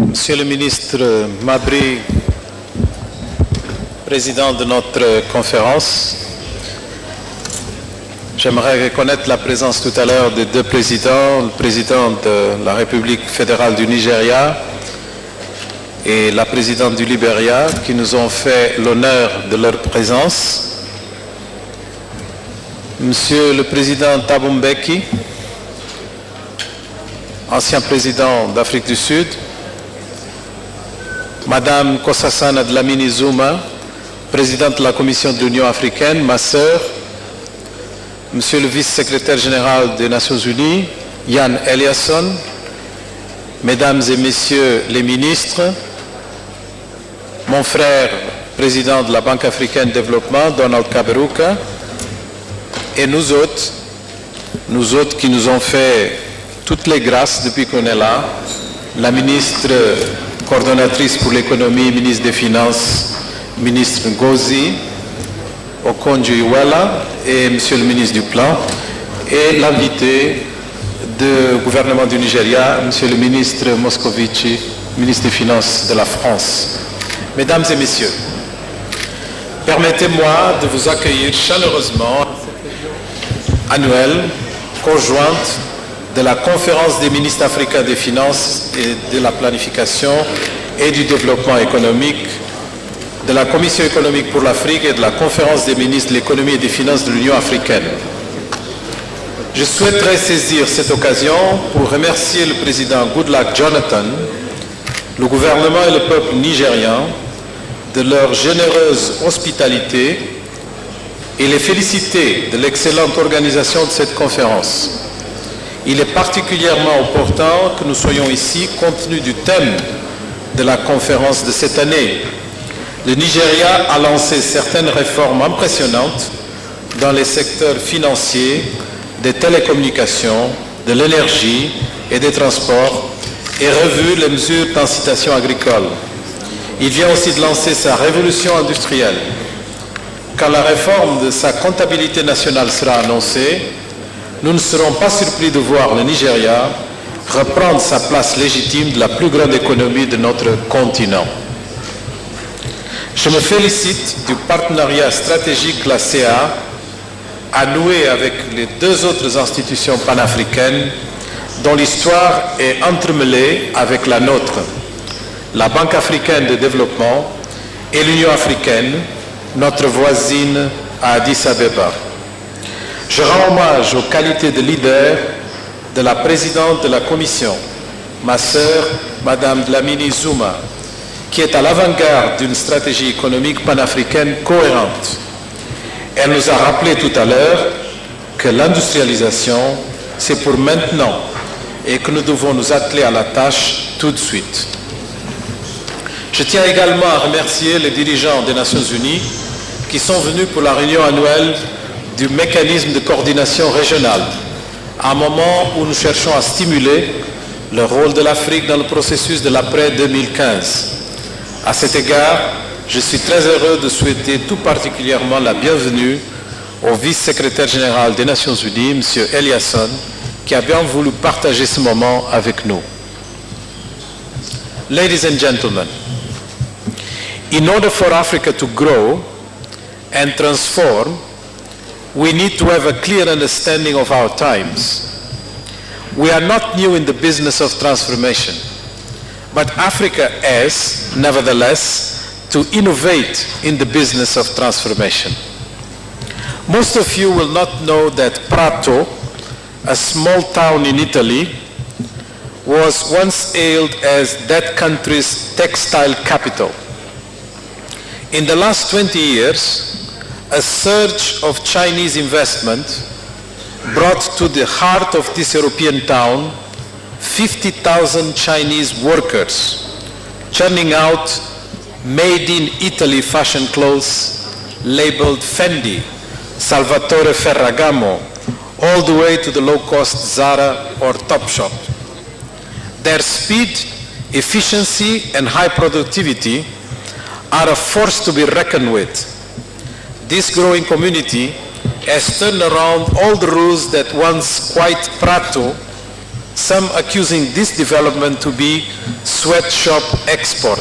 Monsieur le ministre Mabry, président de notre conférence, j'aimerais reconnaître la présence tout à l'heure des deux présidents, le président de la République fédérale du Nigeria et la présidente du Libéria, qui nous ont fait l'honneur de leur présence. Monsieur le président Thabo Mbeki, ancien président d'Afrique du Sud, Madame Nkosazana Dlamini Zuma, présidente de la Commission de l'Union africaine, ma sœur, Monsieur le vice-secrétaire général des Nations Unies, Jan Eliasson, Mesdames et Messieurs les ministres, mon frère, président de la Banque africaine de développement, Donald Kaberuka, et nous autres qui nous ont fait toutes les grâces depuis qu'on est là, la ministre coordonnatrice pour l'économie, ministre des Finances, ministre Ngozi Okonjo-Iweala et monsieur le ministre du Plan, et l'invité du gouvernement du Nigeria, monsieur le ministre Moscovici, ministre des Finances de la France. Mesdames et messieurs, permettez-moi de vous accueillir chaleureusement annuelle conjointe de la conférence des ministres africains des finances et de la planification et du développement économique, de la Commission économique pour l'Afrique et de la conférence des ministres de l'économie et des finances de l'Union africaine. Je souhaiterais saisir cette occasion pour remercier le président Goodluck Jonathan, le gouvernement et le peuple nigérian de leur généreuse hospitalité et les féliciter de l'excellente organisation de cette conférence. Il est particulièrement opportun que nous soyons ici compte tenu du thème de la conférence de cette année. Le Nigeria a lancé certaines réformes impressionnantes dans les secteurs financiers, des télécommunications, de l'énergie et des transports et revu les mesures d'incitation agricole. Il vient aussi de lancer sa révolution industrielle. Quand la réforme de sa comptabilité nationale sera annoncée, nous ne serons pas surpris de voir le Nigeria reprendre sa place légitime de la plus grande économie de notre continent. Je me félicite du partenariat stratégique que la CA a noué avec les deux autres institutions panafricaines dont l'histoire est entremêlée avec la nôtre, la Banque africaine de développement et l'Union africaine, notre voisine à Addis Abeba. Je rends hommage aux qualités de leader de la présidente de la Commission, ma sœur, Madame Dlamini Zuma, qui est à l'avant-garde d'une stratégie économique panafricaine cohérente. Elle nous a rappelé tout à l'heure que l'industrialisation, c'est pour maintenant et que nous devons nous atteler à la tâche tout de suite. Je tiens également à remercier les dirigeants des Nations Unies qui sont venus pour la réunion annuelle du mécanisme de coordination régionale, à un moment où nous cherchons à stimuler le rôle de l'Afrique dans le processus de l'après-2015. À cet égard, je suis très heureux de souhaiter tout particulièrement la bienvenue au vice-secrétaire général des Nations Unies, M. Eliasson, qui a bien voulu partager ce moment avec nous. Ladies and gentlemen, in order for Africa to grow and transform, we need to have a clear understanding of our times. We are not new in the business of transformation, but Africa has, nevertheless, to innovate in the business of transformation. Most of you will not know that Prato, a small town in Italy, was once hailed as that country's textile capital. In the last 20 years, a surge of Chinese investment brought to the heart of this European town 50,000 Chinese workers, churning out made in Italy fashion clothes labeled Fendi, Salvatore Ferragamo, all the way to the low-cost Zara or Topshop. Their speed, efficiency, and high productivity are a force to be reckoned with. This growing community has turned around all the rules that once quite Prato some accusing this development to be sweatshop export.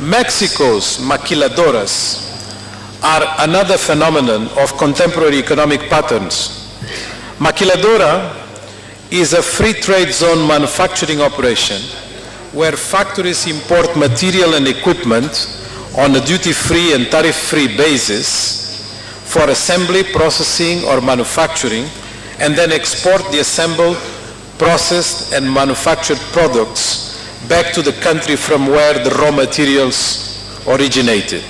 Mexico's maquiladoras are another phenomenon of contemporary economic patterns. Maquiladora is a free trade zone manufacturing operation where factories import material and equipment on a duty-free and tariff-free basis for assembly, processing, or manufacturing, and then export the assembled, processed, and manufactured products back to the country from where the raw materials originated.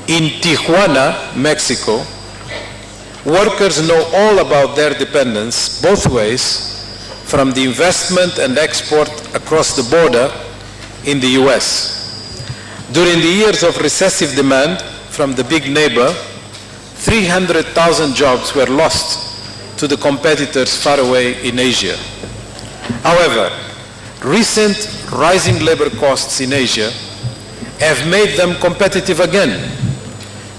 In Tijuana, Mexico, workers know all about their dependence both ways from the investment and export across the border in the US. During the years of recessive demand from the big neighbor, 300,000 jobs were lost to the competitors far away in Asia. However, recent rising labor costs in Asia have made them competitive again.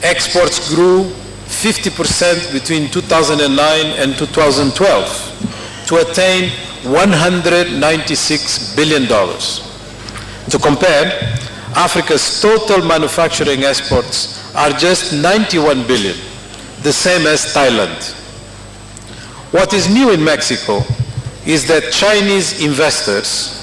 Exports grew 50% between 2009 and 2012 to attain $196 billion. To compare, Africa's total manufacturing exports are just 91 billion, the same as Thailand. What is new in Mexico is that Chinese investors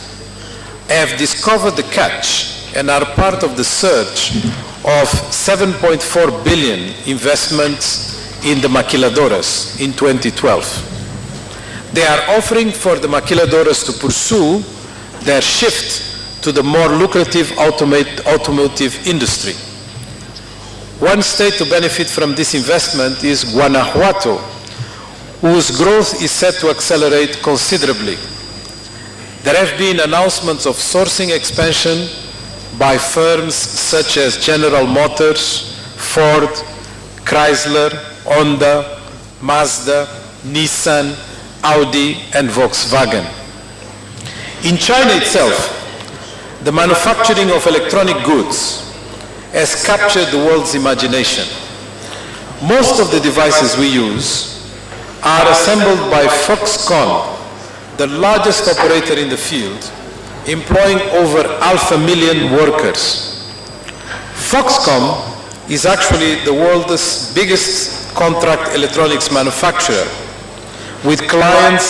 have discovered the catch and are part of the surge of 7.4 billion investments in the maquiladoras in 2012. They are offering for the maquiladoras to pursue their shift to the more lucrative automotive industry. One state to benefit from this investment is Guanajuato, whose growth is set to accelerate considerably. There have been announcements of sourcing expansion by firms such as General Motors, Ford, Chrysler, Honda, Mazda, Nissan, Audi, and Volkswagen. In China itself, the manufacturing of electronic goods has captured the world's imagination. Most of the devices we use are assembled by Foxconn, the largest operator in the field, employing over 500,000 workers. Foxconn is actually the world's biggest contract electronics manufacturer, with clients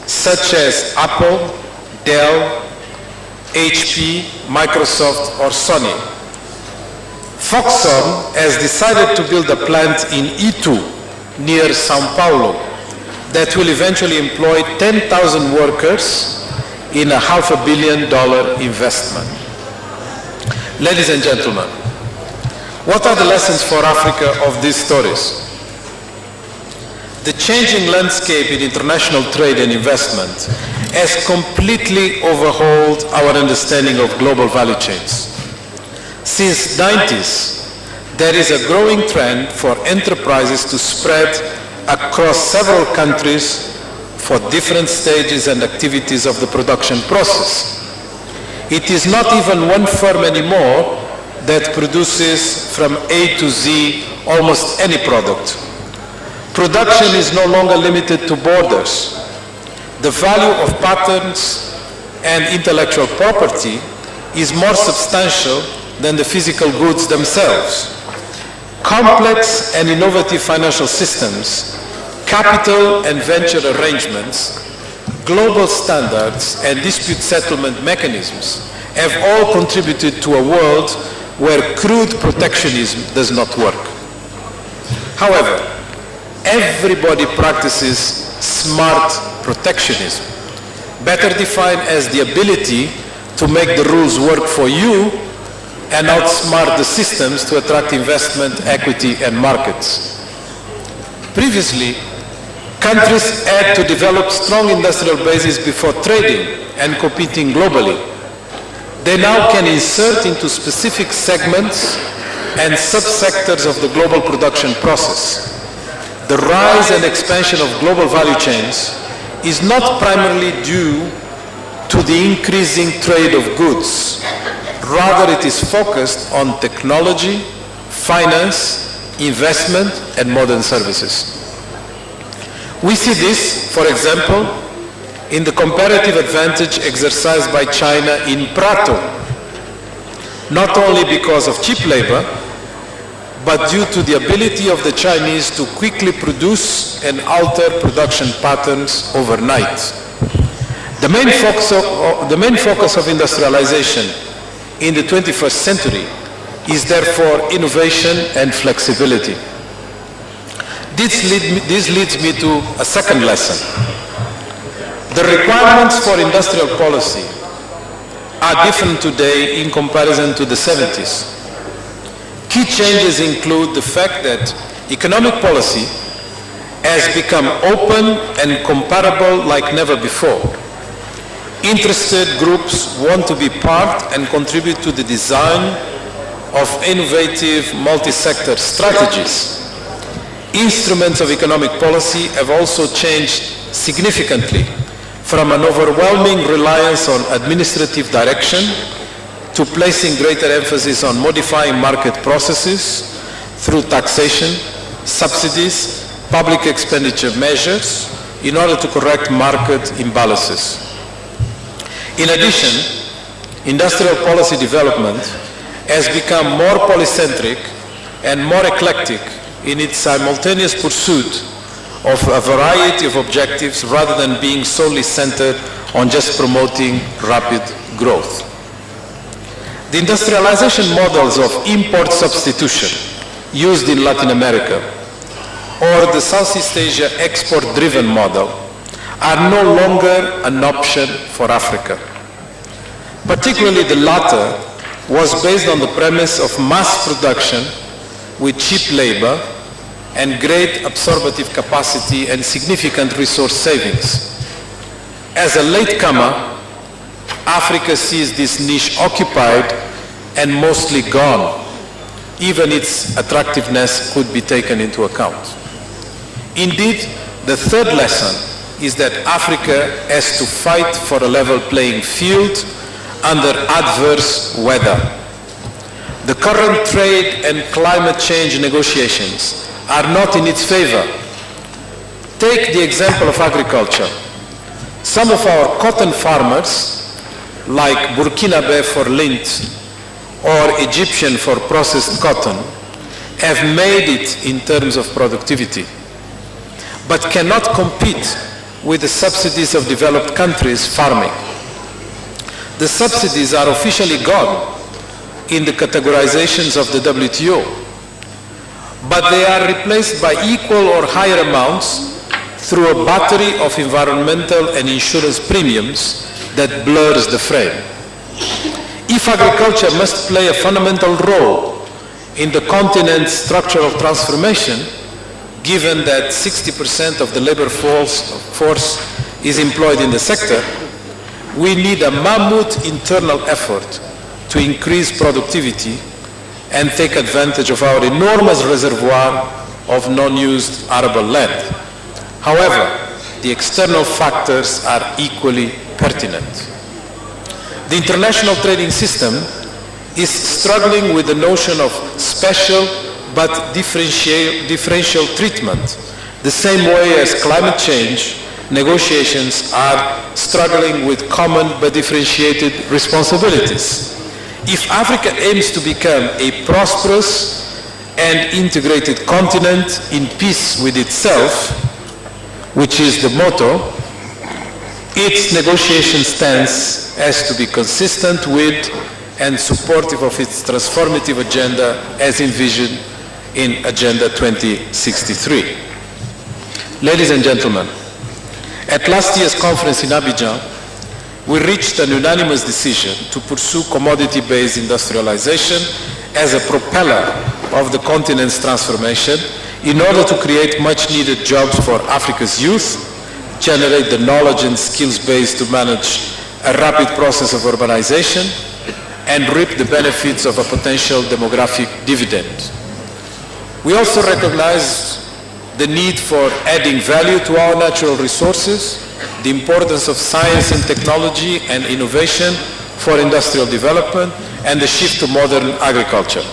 such as Apple, Dell, HP, Microsoft, or Sony. Foxconn has decided to build a plant in Itu, near Sao Paulo, that will eventually employ 10,000 workers in a $500 million investment. Ladies and gentlemen, what are the lessons for Africa of these stories? The changing landscape in international trade and investment has completely overhauled our understanding of global value chains. Since the 90s, there is a growing trend for enterprises to spread across several countries for different stages and activities of the production process. It is not even one firm anymore that produces from A to Z almost any product. Production is no longer limited to borders. The value of patents and intellectual property is more substantial than the physical goods themselves. Complex and innovative financial systems, capital and venture arrangements, global standards, and dispute settlement mechanisms have all contributed to a world where crude protectionism does not work. However, everybody practices smart protectionism, better defined as the ability to make the rules work for you and outsmart the systems to attract investment, equity, and markets. Previously, countries had to develop strong industrial bases before trading and competing globally. They now can insert into specific segments and subsectors of the global production process. The rise and expansion of global value chains is not primarily due to the increasing trade of goods. Rather, it is focused on technology, finance, investment, and modern services. We see this, for example, in the comparative advantage exercised by China in Prato, not only because of cheap labor, but due to the ability of the Chinese to quickly produce and alter production patterns overnight. The main focus of industrialization in the 21st century is therefore innovation and flexibility. This leads me to a second lesson. The requirements for industrial policy are different today in comparison to the 70s. Key changes include the fact that economic policy has become open and comparable like never before. Interested groups want to be part and contribute to the design of innovative multi-sector strategies. Instruments of economic policy have also changed significantly from an overwhelming reliance on administrative direction to placing greater emphasis on modifying market processes through taxation, subsidies, public expenditure measures in order to correct market imbalances. In addition, industrial policy development has become more polycentric and more eclectic in its simultaneous pursuit of a variety of objectives rather than being solely centered on just promoting rapid growth. The industrialization models of import substitution used in Latin America or the Southeast Asia export-driven model are no longer an option for Africa. Particularly the latter was based on the premise of mass production with cheap labor and great absorptive capacity and significant resource savings. As a latecomer, Africa sees this niche occupied and mostly gone. Even its attractiveness could be taken into account. Indeed, the third lesson is that Africa has to fight for a level playing field under adverse weather. The current trade and climate change negotiations are not in its favor. Take the example of agriculture. Some of our cotton farmers, like Burkinabe for lint or Egyptian for processed cotton, have made it in terms of productivity, but cannot compete with the subsidies of developed countries farming. The subsidies are officially gone in the categorizations of the WTO, but they are replaced by equal or higher amounts through a battery of environmental and insurance premiums that blurs the frame. If agriculture must play a fundamental role in the continent's structural transformation, given that 60% of the labor force is employed in the sector, we need a mammoth internal effort to increase productivity and take advantage of our enormous reservoir of non-used arable land. However, the external factors are equally pertinent. The international trading system is struggling with the notion of special but differential treatment, the same way as climate change negotiations are struggling with common but differentiated responsibilities. If Africa aims to become a prosperous and integrated continent in peace with itself, which is the motto, its negotiation stance has to be consistent with and supportive of its transformative agenda as envisioned in Agenda 2063. Ladies and gentlemen, at last year's conference in Abidjan, we reached an unanimous decision to pursue commodity-based industrialization as a propeller of the continent's transformation in order to create much-needed jobs for Africa's youth, generate the knowledge and skills base to manage a rapid process of urbanization, and reap the benefits of a potential demographic dividend. We also recognize the need for adding value to our natural resources, the importance of science and technology and innovation for industrial development, and the shift to modern agriculture.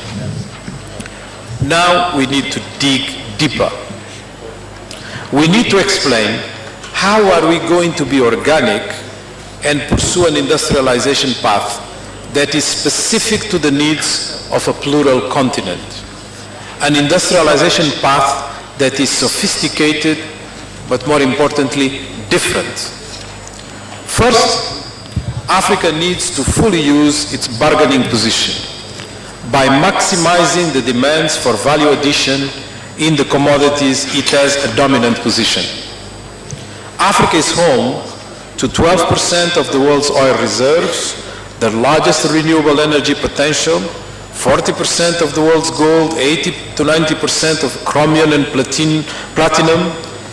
Now we need to dig deeper. We need to explain how are we going to be organic and pursue an industrialization path that is specific to the needs of a plural continent. An industrialization path that is sophisticated, but more importantly, different. First, Africa needs to fully use its bargaining position by maximizing the demands for value addition in the commodities it has a dominant position. Africa is home to 12% of the world's oil reserves, the largest renewable energy potential, 40% of the world's gold, 80 to 90% of chromium and platinum,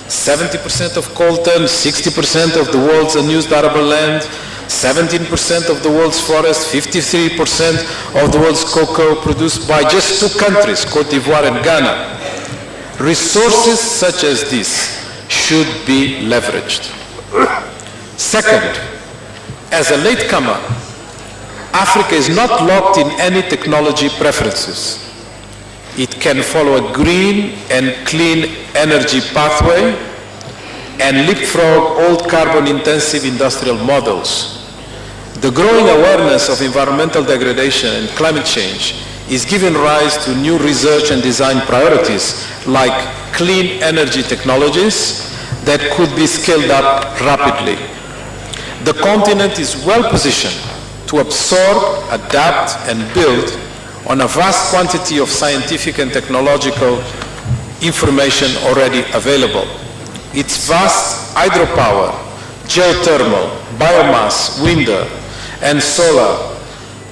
70% of coltan, 60% of the world's unused arable land, 17% of the world's forest, 53% of the world's cocoa produced by just two countries, Cote d'Ivoire and Ghana. Resources such as this should be leveraged. Second, as a latecomer, Africa is not locked in any technology preferences. It can follow a green and clean energy pathway and leapfrog old carbon-intensive industrial models. The growing awareness of environmental degradation and climate change is giving rise to new research and design priorities like clean energy technologies that could be scaled up rapidly. The continent is well positioned to absorb, adapt, and build on a vast quantity of scientific and technological information already available. Its vast hydropower, geothermal, biomass, wind, and solar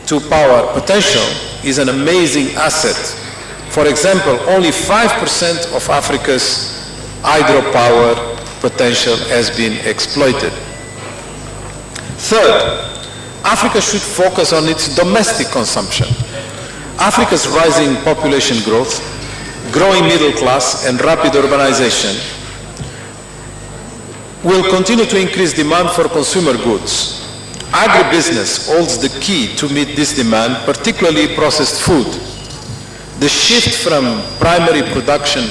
to power potential is an amazing asset. For example, only 5% of Africa's hydropower potential has been exploited. Third, Africa should focus on its domestic consumption. Africa's rising population growth, growing middle class, and rapid urbanization will continue to increase demand for consumer goods. Agribusiness holds the key to meet this demand, particularly processed food. The shift from primary production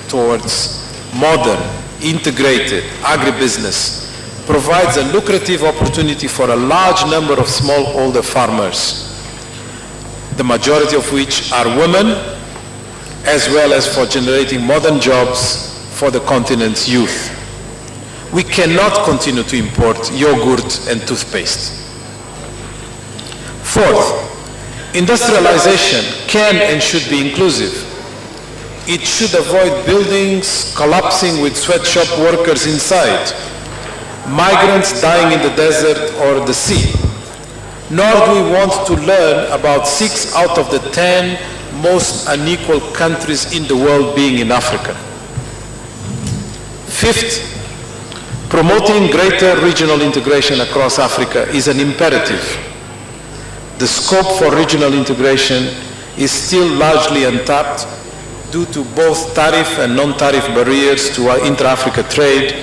towards modern, integrated agribusiness provides a lucrative opportunity for a large number of smallholder farmers, the majority of which are women, as well as for generating modern jobs for the continent's youth. We cannot continue to import yogurt and toothpaste. Fourth, industrialization can and should be inclusive. It should avoid buildings collapsing with sweatshop workers inside, migrants dying in the desert or the sea. Nor do we want to learn about 6 out of the 10 most unequal countries in the world being in Africa. Fifth, promoting greater regional integration across Africa is an imperative. The scope for regional integration is still largely untapped due to both tariff and non-tariff barriers to our intra-Africa trade.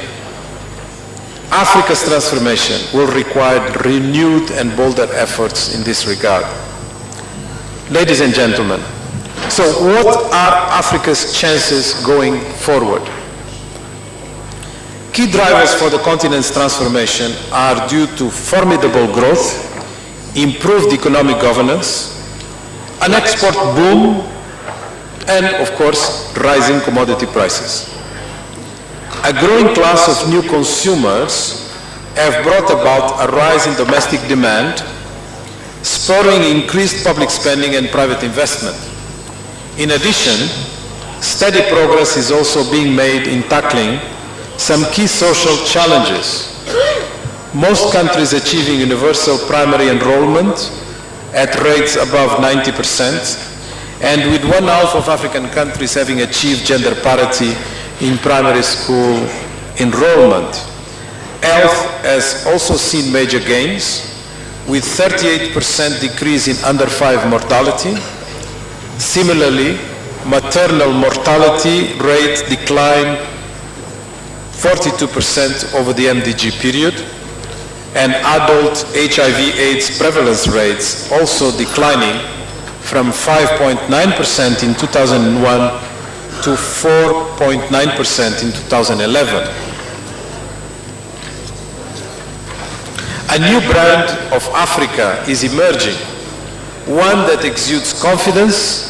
Africa's transformation will require renewed and bolder efforts in this regard. Ladies and gentlemen, so what are Africa's chances going forward? Key drivers for the continent's transformation are due to formidable growth, improved economic governance, an export boom, and, of course, rising commodity prices. A growing class of new consumers have brought about a rise in domestic demand, spurring increased public spending and private investment. In addition, steady progress is also being made in tackling some key social challenges. Most countries achieving universal primary enrollment at rates above 90%, and with 1/2 of African countries having achieved gender parity in primary school enrollment. Health has also seen major gains, with 38% decrease in under 5 mortality. Similarly, maternal mortality rate declined 42% over the MDG period, and adult HIV/AIDS prevalence rates also declining from 5.9% in 2001 to 4.9% in 2011. A new brand of Africa is emerging, one that exudes confidence,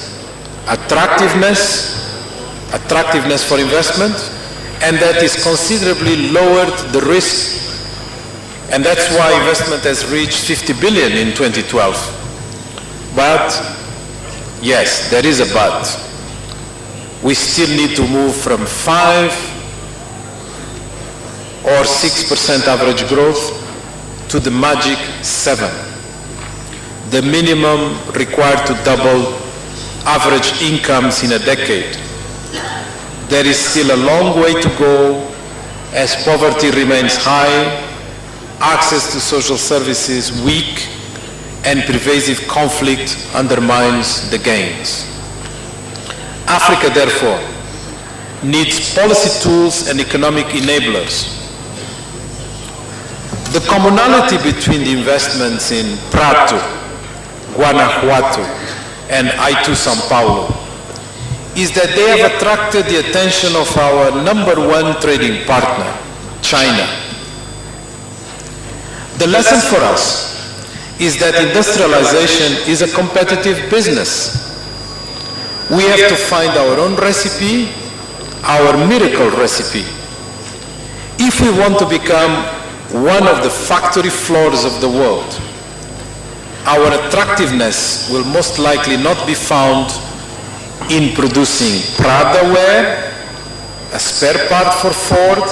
attractiveness for investment, and that is considerably lowered the risk. And that's why investment has reached 50 billion in 2012. But, yes, there is a but. We still need to move from 5 or 6% average growth to the magic 7, the minimum required to double average incomes in a decade. There is still a long way to go as poverty remains high, access to social services weak, and pervasive conflict undermines the gains. Africa, therefore, needs policy tools and economic enablers. The commonality between the investments in Prato, Guanajuato, and I2 São Paulo is that they have attracted the attention of our #1 trading partner, China. The lesson for us is that industrialization is a competitive business. We have to find our own recipe, our miracle recipe. If we want to become one of the factory floors of the world, our attractiveness will most likely not be found in producing Prada wear, a spare part for Ford,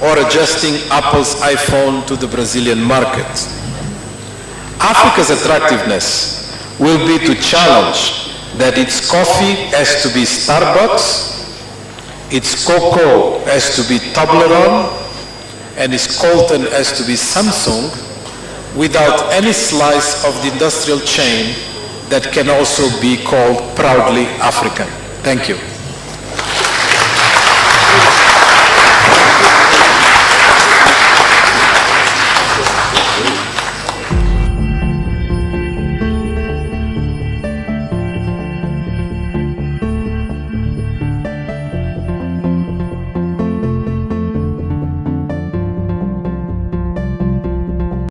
or adjusting Apple's iPhone to the Brazilian market. Africa's attractiveness will be to challenge that its coffee has to be Starbucks, its cocoa has to be Toblerone, and its coltan has to be Samsung, without any slice of the industrial chain that can also be called proudly African. Thank you.